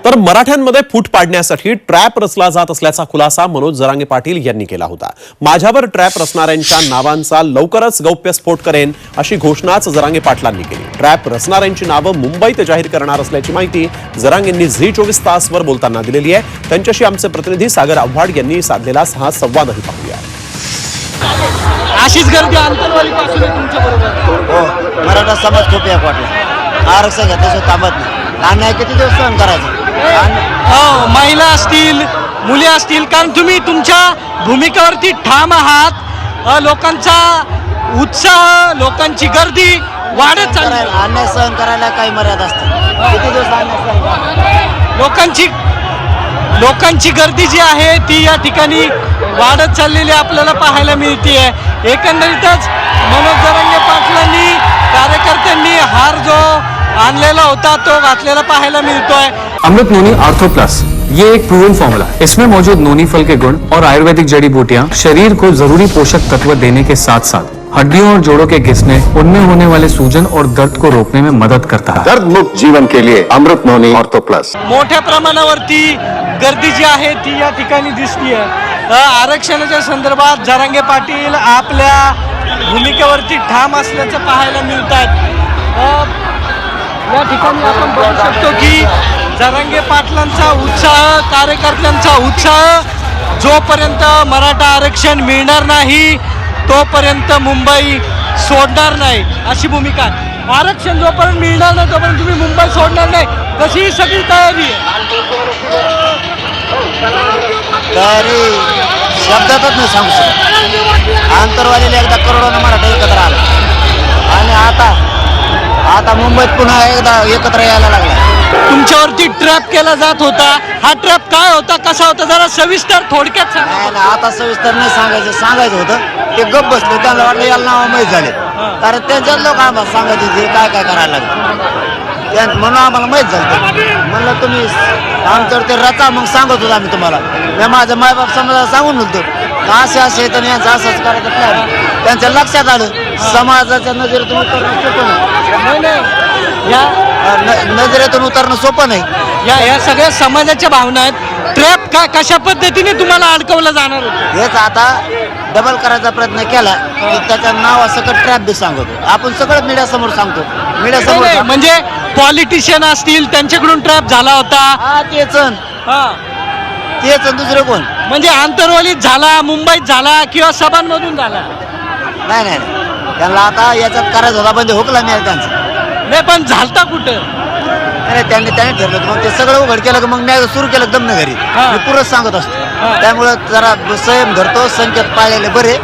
तर मराठ्यांमध्ये फूट पाडण्यासाठी ट्रॅप रचला जात असल्याचा खुलासा मनोज जरांगे पाटील यांनी केला होता। माझ्यावर ट्रॅप रचणाऱ्यांच्या नावांचा लवकरच गौप्यस्फोट करेन अशी घोषणाच जरांगे पाटलांनी केली। ट्रॅप रचणाऱ्यांची नावं मुंबईत जाहीर करणार असल्याची माहिती जरांगेंनी झी 24 तासवर बोलताना दिलेली आहे। त्यांच्याशी आमचे प्रतिनिधी सागर आव्हाड यांनी साधलेला हा संवादही पाहूया। अशीच गर्दी अंतरवालीपासून तुमच्या बरोबर हो, मराठा समाज खूप एक वाटला। आरक्षण घेतल्याशिवाय थांबत नाही। अन्याय किती दिवस सहन करायचं? हो, महिला असतील, मुली असतील, कारण तुम्ही तुमच्या भूमिकेवरती ठाम आहात। लोकांचा उत्साह, लोकांची गर्दी वाढत चालली आहे। अन्याय सहन करायला काही मर्यादा असते? किती दिवस अन्याय सहन करायचा? लोकांची गर्दी जी आहे ती या ठिकाणी वाढत चाललेली आपल्याला पाहायला मिळते। एकंदरीतच मनोज जरांगे पाटलांनी, कार्यकर्त्यांनी हार जो आणलेला होता तो घातलेला पाहायला मिळतोय। अमृत नोनी आर्थो प्लस, ये एक प्रूवन फॉर्मूला है। इसमें मौजूद नोनी फल के गुण और आयुर्वेदिक जड़ी बूटियां शरीर को जरूरी पोषक तत्व देने के साथ साथ हड्डियों और जोड़ों के घिसने, उनमें होने वाले सूजन और दर्द को रोकने में मदद करता है। दर्द मुक्त जीवन के लिए अमृत नोनी ऑर्थो प्लस। मोठ्या प्रमाणावरती गर्दी जी आहे ती या ठिकाणी दिसतीये। आरक्षणाच्या संदर्भात जरांगे पाटील आपल्या भूमिकेवरती ठाम असल्याचं पाहायला मिळत आहे। या ठिकाणी आपण बघू शकतो की जरांगे पाटलांचा उत्साह, कार्यकर्त्यांचा उत्साह, जोपर्यंत मराठा आरक्षण मिळणार नाही तोपर्यंत मुंबई सोडणार नाही अशी भूमिका आहे। आरक्षण जोपर्यंत मिळणार नाही तोपर्यंत तुम्ही मुंबई सोडणार नाही, तशी सगळी तयारी आहे। तयारी शब्दातच नाही सांगू शकत। आंतरवालीला एकदा करोडोनं मराठा एकत्र आला आणि आता मुंबईत पुन्हा एकदा एकत्र यायला लागला। तुमच्यावरती ट्रॅप केला जात होता, हा ट्रॅप काय होता, कसा होता, जरा सविस्तर थोडक्यात सांगा। नाही, आता सविस्तर नाही सांगायचं होतं। ते गप्प बसले, त्यांना वाटलं याला नाव माहीत झाले, कारण त्यांच्यात लोक आम्हाला सांगायचे जे काय काय करायला लागले, म्हणून आम्हाला माहीत झालं। म्हणलं तुम्ही आमच्यावर ते रचा, मग सांगत होतो आम्ही तुम्हाला। मी माझं मायबाप समाजाला सांगून होतो असे असे तर यांचं असंच करायचं प्लॅन त्यांच्या लक्षात आलं। समाजाच्या नजरेतून उतरणं सोपं नाही, नजरेतून उतरणं सोपं नाही। या सगळ्या समाजाच्या भावना आहेत। ट्रॅप का कशा पद्धतीने तुम्हाला अडकवलं जाणार होतं? हेच आता डबल करायचा प्रयत्न केला की त्याच्या नावासकट ट्रॅप बी सांगतो आपण, सगळं मीडिया समोर सांगतो। मीडिया समोर म्हणजे पॉलिटिशियन असतील त्यांच्याकडून ट्रॅप झाला होता, तेच दुसरं कोण? म्हणजे आंतरवालीत झाला, मुंबईत झाला किंवा सभांमधून झाला? नाही, त्यांना आता याच्यात करायचं होता, म्हणजे हुकला नाही त्यांचं। नाही, पण झालता कुठं? नाही, त्यांनी ठरलं मग ते सगळं उघड केलं की मग मी सुरू केलं दमन घरी। मी पुरंच सांगत असतो, त्यामुळे जरा संयम धरतो, संकेत पाळलेले बरे।